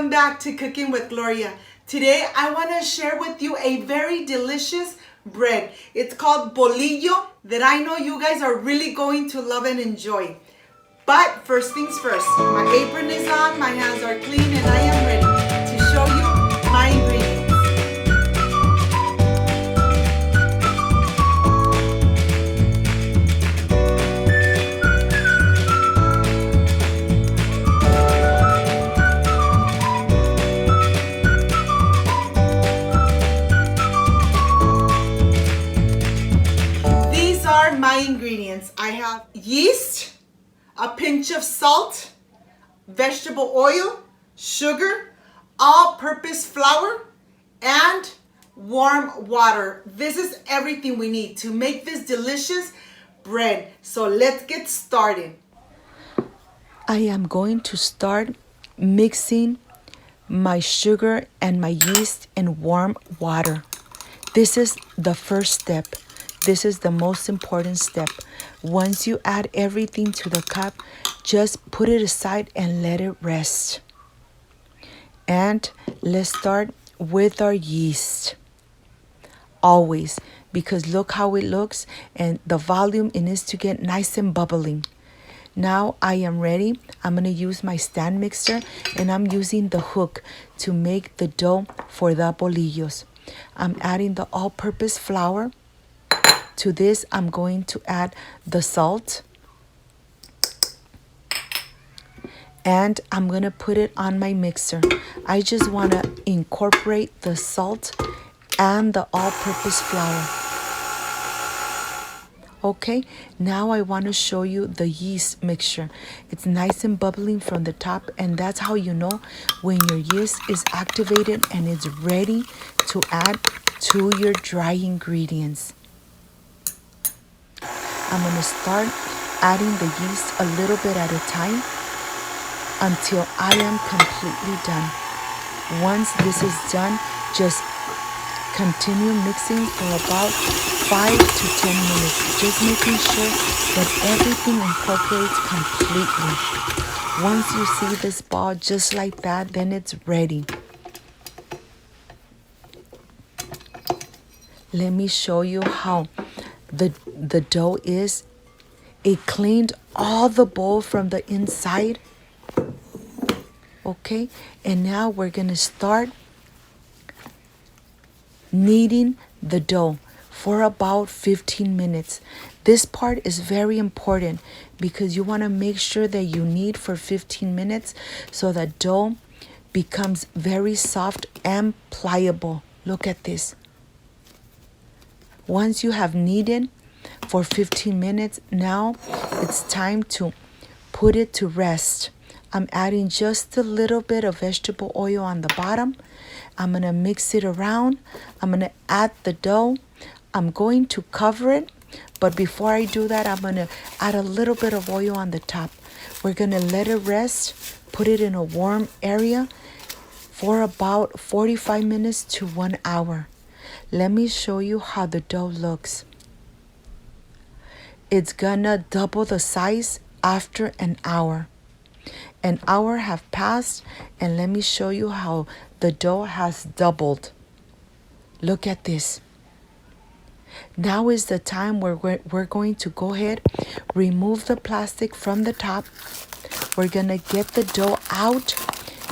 welcome back to Cooking with Gloria. Today I want to share with you a very delicious bread. It's called bolillo that I know you guys are really going to love and enjoy. But first things first, my apron is on, my hands are clean, and I am ready to show you my ingredients. My ingredients. I have yeast, a pinch of salt, vegetable oil, sugar, all-purpose flour, and warm water. This is everything we need to make this delicious bread. So let's get started. I am going to start mixing my sugar and my yeast in warm water. This is the first step. This is the most important step. Once you add everything to the cup, just put it aside and let it rest. And let's start with our yeast. Always, because look how it looks and the volume, it needs to get nice and bubbling. Now I am ready. I'm going to use my stand mixer and I'm using the hook to make the dough for the bolillos. I'm adding the all-purpose flour. To this, I'm going to add the salt. And I'm going to put it on my mixer. I just want to incorporate the salt and the all-purpose flour. Okay, now I want to show you the yeast mixture. It's nice and bubbling from the top, and that's how you know when your yeast is activated and it's ready to add to your dry ingredients. I'm going to start adding the yeast a little bit at a time until I am completely done. Once this is done, just continue mixing for about 5 to 10 minutes, just making sure that everything incorporates completely. Once you see this ball just like that, then it's ready. Let me show you how the dough is. It cleaned all the bowl from the inside. Okay, and now we're gonna start kneading the dough for about 15 minutes. This part is very important because you want to make sure that you knead for 15 minutes so the dough becomes very soft and pliable. Look at this. Once you have kneaded for 15 minutes, now it's time to put it to rest. I'm adding just a little bit of vegetable oil on the bottom. I'm going to mix it around. I'm going to add the dough. I'm going to cover it. But before I do that, I'm going to add a little bit of oil on the top. We're going to let it rest, put it in a warm area for about 45 minutes to 1 hour. Let me show you how the dough looks. It's gonna double the size after an hour. An hour have passed, and let me show you how the dough has doubled. Look at this. Now is the time where we're going to go ahead, remove the plastic from the top. We're gonna get the dough out,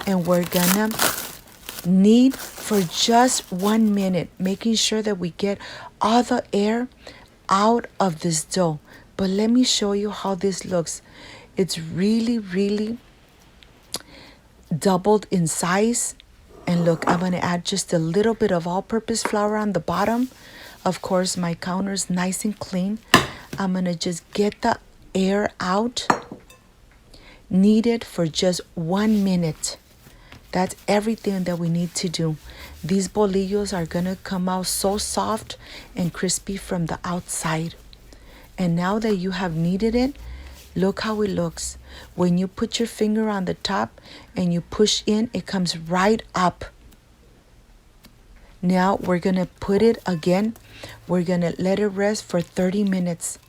and we're gonna knead for just 1 minute, making sure that we get all the air out of this dough. But let me show you how this looks. It's really, really doubled in size. And look, I'm going to add just a little bit of all-purpose flour on the bottom. Of course, my counter is nice and clean. I'm going to just get the air out. Knead it for just 1 minute. That's everything that we need to do. These bolillos are going to come out so soft and crispy from the outside. And now that you have kneaded it, look how it looks. When you put your finger on the top and you push in, it comes right up. Now we're going to put it again. We're going to let it rest for 30 minutes.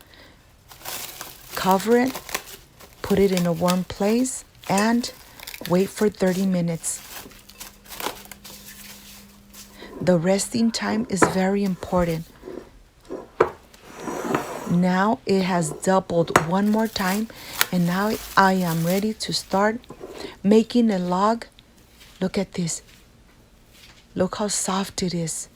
Cover it, put it in a warm place, and wait for 30 minutes. The resting time is very important. Now it has doubled one more time, and now I am ready to start making a log. Look at this. Look how soft it is.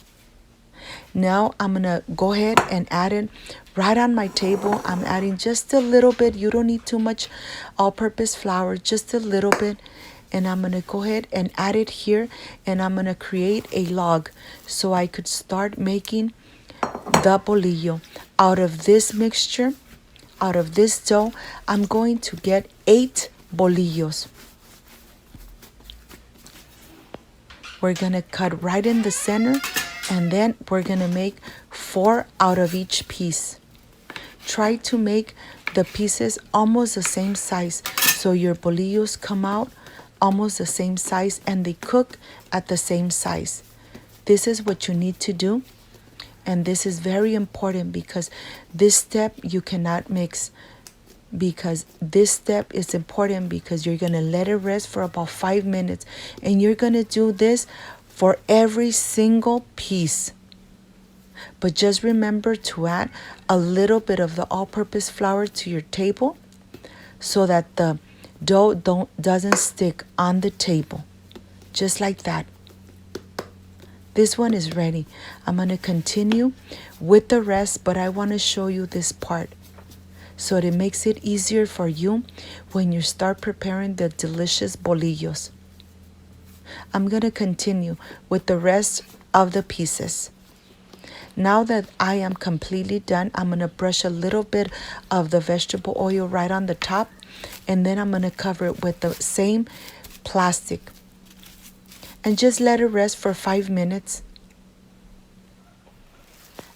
Now I'm gonna go ahead and add it right on my table. I'm adding just a little bit. You don't need too much all-purpose flour, just a little bit. And I'm gonna go ahead and add it here, and I'm gonna create a log so I could start making the bolillo. Out of this mixture, out of this dough, I'm going to get 8 bolillos. We're gonna cut right in the center, and then we're gonna make 4 out of each piece. Try to make the pieces almost the same size so your bolillos come out almost the same size and they cook at the same size. This is what you need to do, and this is very important because this step you cannot mix, because this step is important because you're going to let it rest for about 5 minutes, and you're going to do this for every single piece. But just remember to add a little bit of the all-purpose flour to your table so that the dough doesn't stick on the table. Just like that. This one is ready. I'm going to continue with the rest, but I want to show you this part so it makes it easier for you when you start preparing the delicious bolillos. I'm going to continue with the rest of the pieces. Now that I am completely done, I'm going to brush a little bit of the vegetable oil right on the top, and then I'm going to cover it with the same plastic and just let it rest for 5 minutes.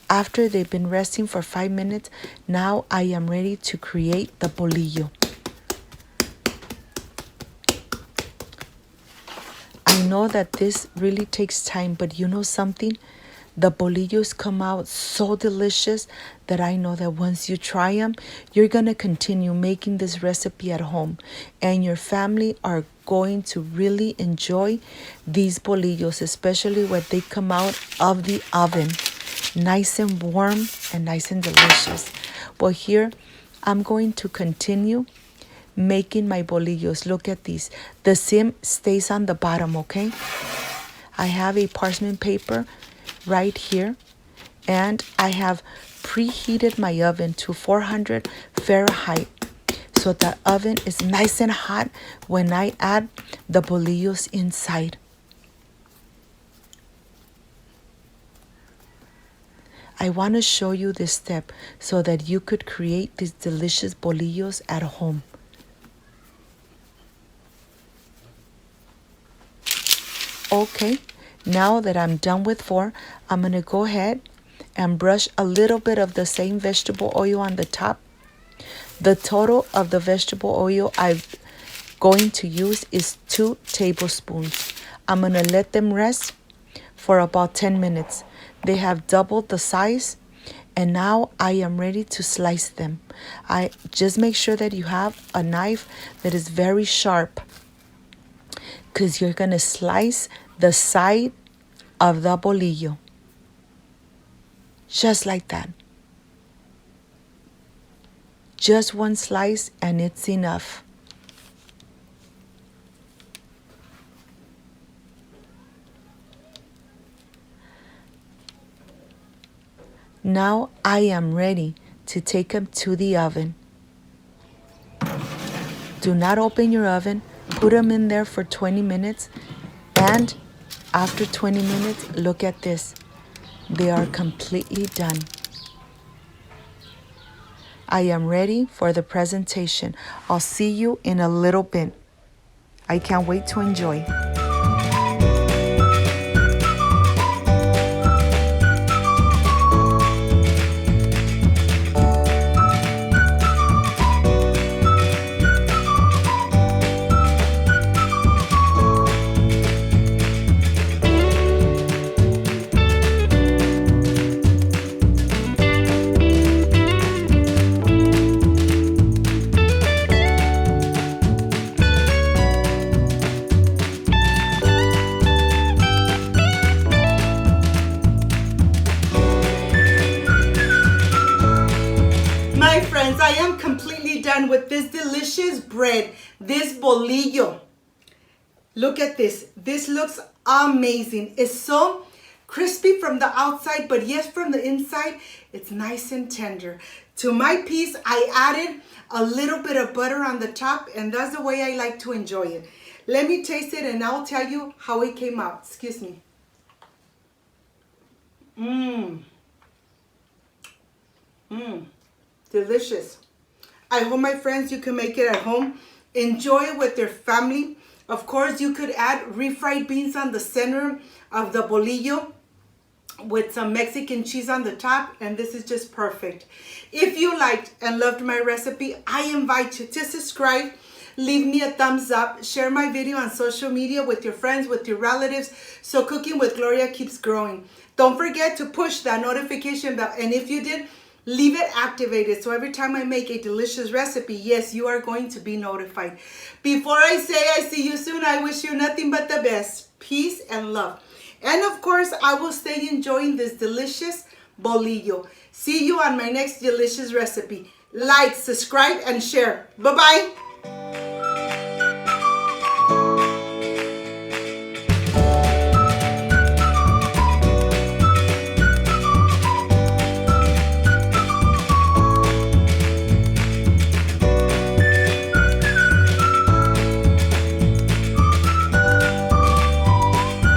After they've been resting for 5 minutes, now I am ready to create the bolillo. I know that this really takes time, but you know something? The bolillos come out so delicious that I know that once you try them, you're going to continue making this recipe at home, and your family are going to really enjoy these bolillos, especially when they come out of the oven. Nice and warm and nice and delicious. Well, here I'm going to continue making my bolillos. Look at these. The seam stays on the bottom, okay? I have a parchment paper right here, and I have preheated my oven to 400 Fahrenheit so the oven is nice and hot when I add the bolillos inside. I want to show you this step so that you could create these delicious bolillos at home. Okay, now that I'm done with 4, I'm going to go ahead and brush a little bit of the same vegetable oil on the top. The total of the vegetable oil I'm going to use is 2 tablespoons. I'm going to let them rest for about 10 minutes. They have doubled the size, and now I am ready to slice them. I just make sure that you have a knife that is very sharp, because you're going to slice the side of the bolillo. Just like that. Just one slice and it's enough. Now I am ready to take them to the oven. Do not open your oven. Put them in there for 20 minutes. And after 20 minutes, look at this. They are completely done. I am ready for the presentation. I'll see you in a little bit. I can't wait to enjoy. done with this delicious bread, this bolillo. Look at this. This looks amazing. It's so crispy from the outside, but yes, from the inside, it's nice and tender. To my piece, I added a little bit of butter on the top, and that's the way I like to enjoy it. Let me taste it, and I'll tell you how it came out. Excuse me. Delicious. I hope, my friends, you can make it at home. Enjoy it with your family. Of course, you could add refried beans on the center of the bolillo with some Mexican cheese on the top, and this is just perfect. If you liked and loved my recipe, I invite you to subscribe, leave me a thumbs up, share my video on social media with your friends, with your relatives, so Cooking with Gloria keeps growing. Don't forget to push that notification bell, and if you did, leave it activated so every time I make a delicious recipe, yes, you are going to be notified. Before I say I see you soon, I wish you nothing but the best, peace and love. And of course, I will stay enjoying this delicious bolillo. See you on my next delicious recipe. Like, subscribe, and share. Bye-bye.